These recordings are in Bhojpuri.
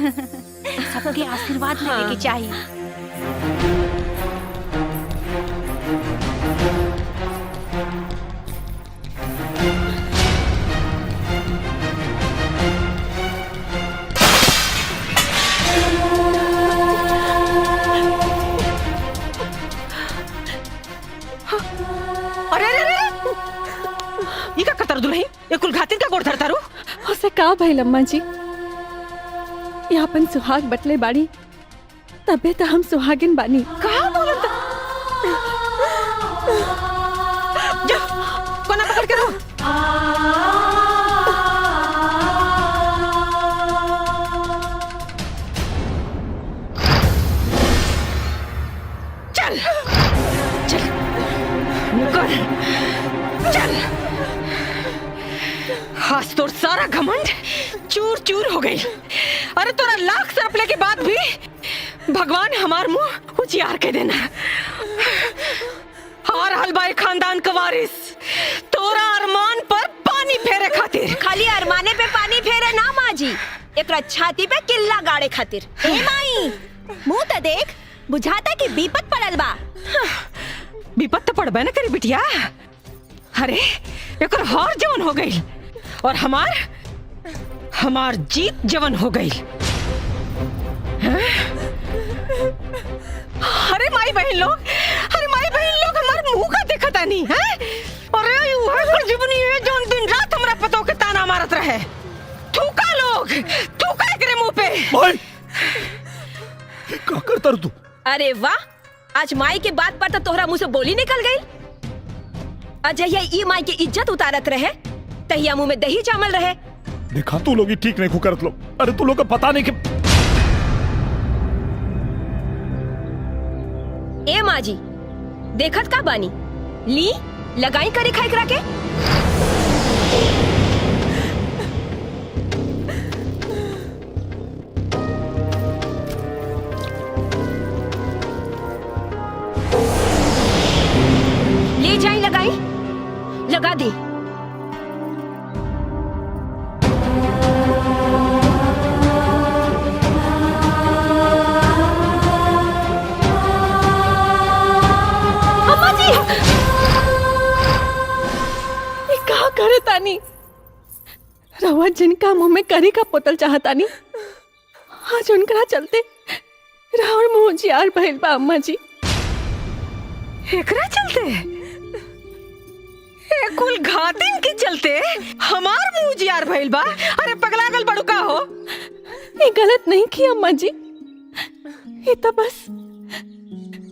सबके आशीर्वाद लेने के चाहिए। ये का कतर दुलही ये कुल घातिन का गोड़ धरता रू उसे का भाई लम्मा जी, ये अपन सुहाग बटले बाड़ी तबे तो हम सुहागिन बानी। कहा बोलता जा कोना पकड़ के रो। चल चल मुकर चल। आज तोर सारा घमंड चूर चूर हो गई। अरे तोरा लाख सरपले के बाद भी भगवान हमार मुंह उजियार के देना। हार हलवाई खानदान का वारिस तोरा अरमान पर पानी फेरे खातिर। खाली अरमाने पे पानी फेरे ना माँ जी, एक छाती पे किल्ला गाड़े खातिर। ए माई मुंह तो देख, बुझाता कि विपत पड़ल बा। विपत तो पड़बे न करी बिटिया। अरे एक हार जवन हो गई और हमार जीत जवन हो गई। अरे माई बहन लोग हमारे मुंह का देखता नहीं है। अरे वह जीवनी है जो दिन रात हमरा पतो के ताना मारत रहे। थूका एकरे मुंह पे। भाई का करता रू तू? अरे वाह, आज माई के बात पर तो तोहरा मुंह से बोली निकल गई। अजय ई माई की इज्जत उतारत रहे तहिया मुंह में दही चावल रहे। देखा तू लोग ही ठीक नहीं करत लो। अरे तू लोग का पता नहीं कि ए माँ जी देखत का बानी, ली लगाई करे खाई करा के। ले जाई लगाई लगा दी। करे तानी रवा जिनका मुंह में करी का पोतल चाहतानी, आज उनकरा चलते रावण मुंह जियार भइल बा। अम्मा जी एकरा चलते कुल घातिन के चलते हमार मुंह जियार भइल बा। अरे पगलागल बड़ू का हो? ये गलत नहीं की अम्मा जी, ये तो बस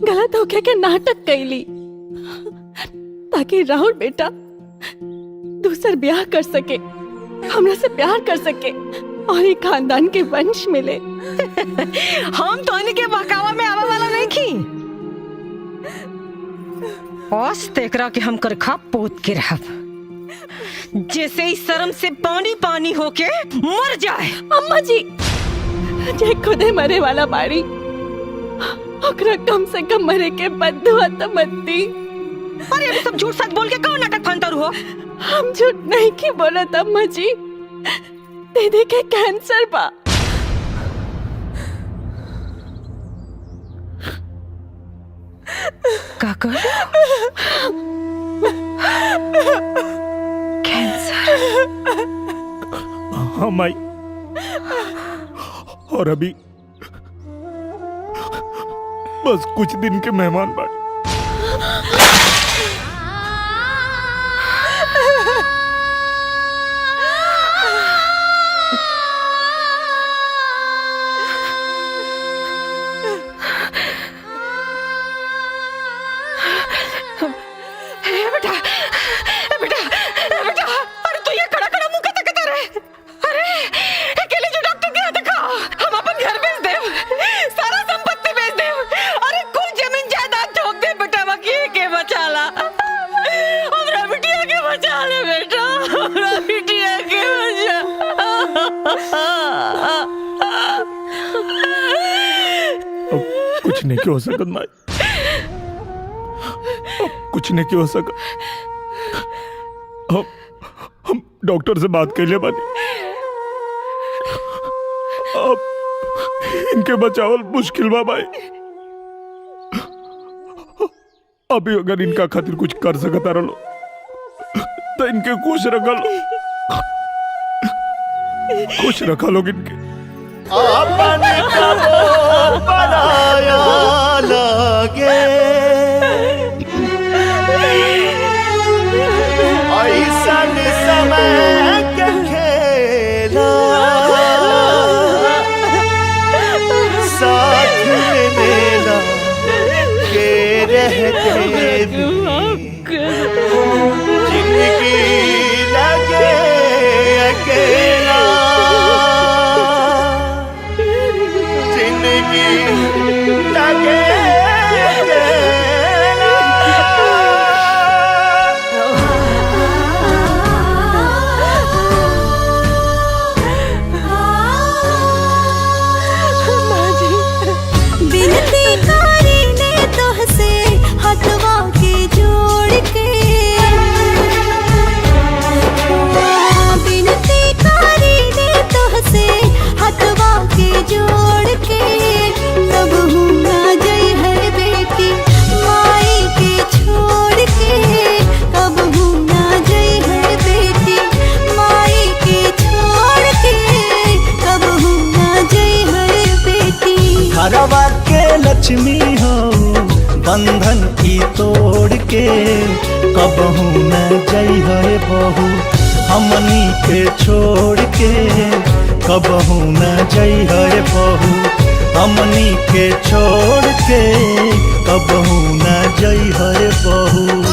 गलत होके के नाटक कैली ताकि राहुल बेटा दूसर ब्याह कर सके, हमरा से प्यार कर सके और एक खानदान के वंश मिले। हम तो इनके बहकावा में आवा वाला नहीं की। औस तेकरा के हम करखा पोत के रहब, जैसे ही शर्म से पानी पानी होके मर जाए। अम्मा जी जे खुदे मरे वाला बाड़ी, ओकरा कम से कम मरे के बदुआ तो मत दी। अरे अभी सब झूठ सच बोल के कौन नाटक फंतर हो? हम झूठ नहीं की बोलत अम्मा जी, दीदी के कैंसर बा। काका कैंसर? हाँ माई, और अभी बस कुछ दिन के मेहमान बाकी। कुछ नहीं हो सकत माई, कुछ नहीं हो सकत। हम डॉक्टर से बात कर लिया बानी। इनके बचावल मुश्किल बा भाई। अभी अगर इनका खातिर कुछ कर सकता रहो तो इनके खुश रखा लो, खुश रखा लोग इनके। अपन कबो बनाया लगे ऐसन समय के खेला साथ में मेला के रहते जिंदगी लगे अकेला, जिंदगी लगे बिनती कारी ने तोहसे हथवा के जोड़ के, बिनती कारी ने तोहसे हथवा के जोड़ के, तब हूँ ना जई है बेटी माई के छोड़ के, तब हूँ ना जई है बेटी माई के छोड़ के, तब हूँ ना जई है बेटी। घरवा के लक्ष्मी हो बंधन की तोड़ के, कबहू न जई है बहू हमनी के छोड़ के, कबहू न जई है बहू हमनी के छोड़ के, कबहू न जई है बहू।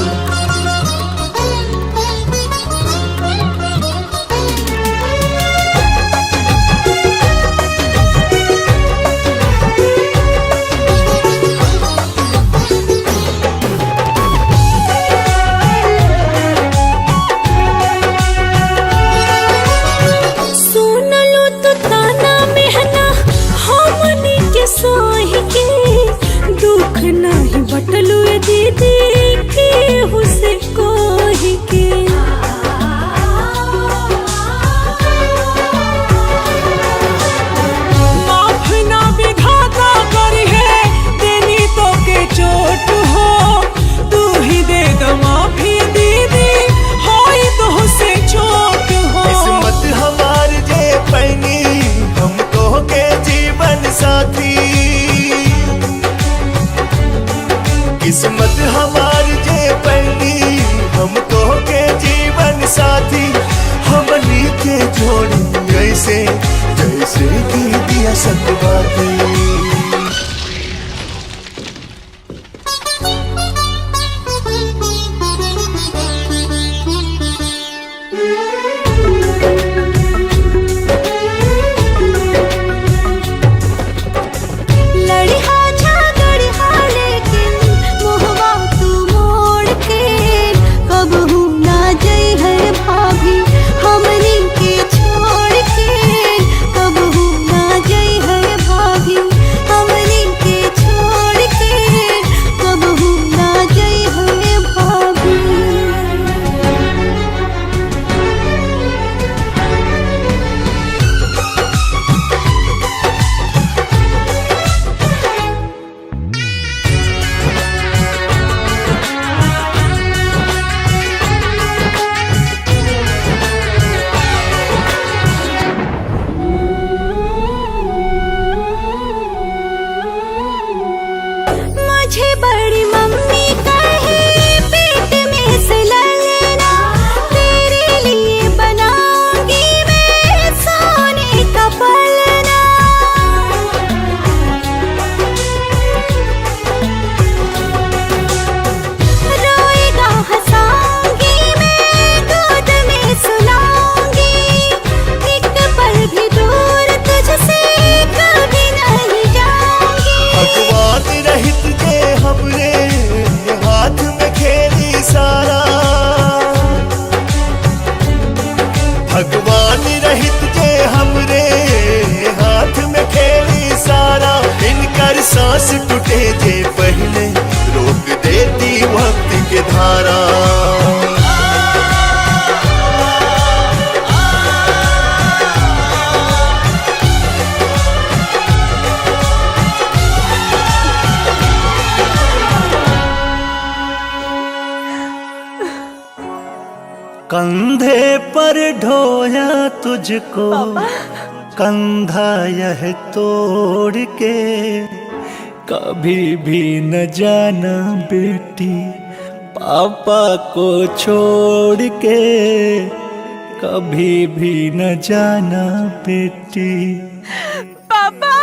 सोही के दुख नहीं बटलू दीदी के हुसे कोही के, माफ ना विधाता करी है देनी तो के चोट हो, तू ही दे दो माफी दीदी होई तो हुसे चोट हो। किस्मत हमार जे पैनी हमको के जीवन साथी, किस्मत हमार जे पैनी हमको के जीवन साथी, हमनी के जोड़ी ऐसे जैसे की दिया सतबाती। हमनी के छोड़ के कब हूँ ना जई है भाभी। प्यार ढोया तुझको कंधा यह तोड़ के, कभी भी न जाना बेटी पापा को छोड़ के, कभी भी न जाना बेटी। पापा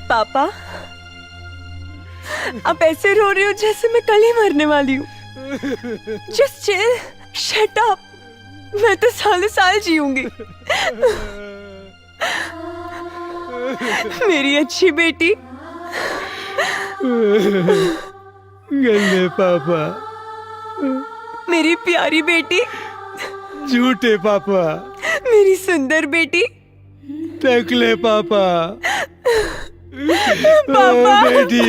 पापा आप ऐसे रो रहे हो जैसे मैं कल ही मरने वाली हूँ। Just chill, shut up. मैं तो सालों साल जीऊंगी। मेरी अच्छी बेटी। गले पापा, मेरी प्यारी बेटी। झूठे पापा, मेरी सुंदर बेटी। टकले पापा, पापा बेटी।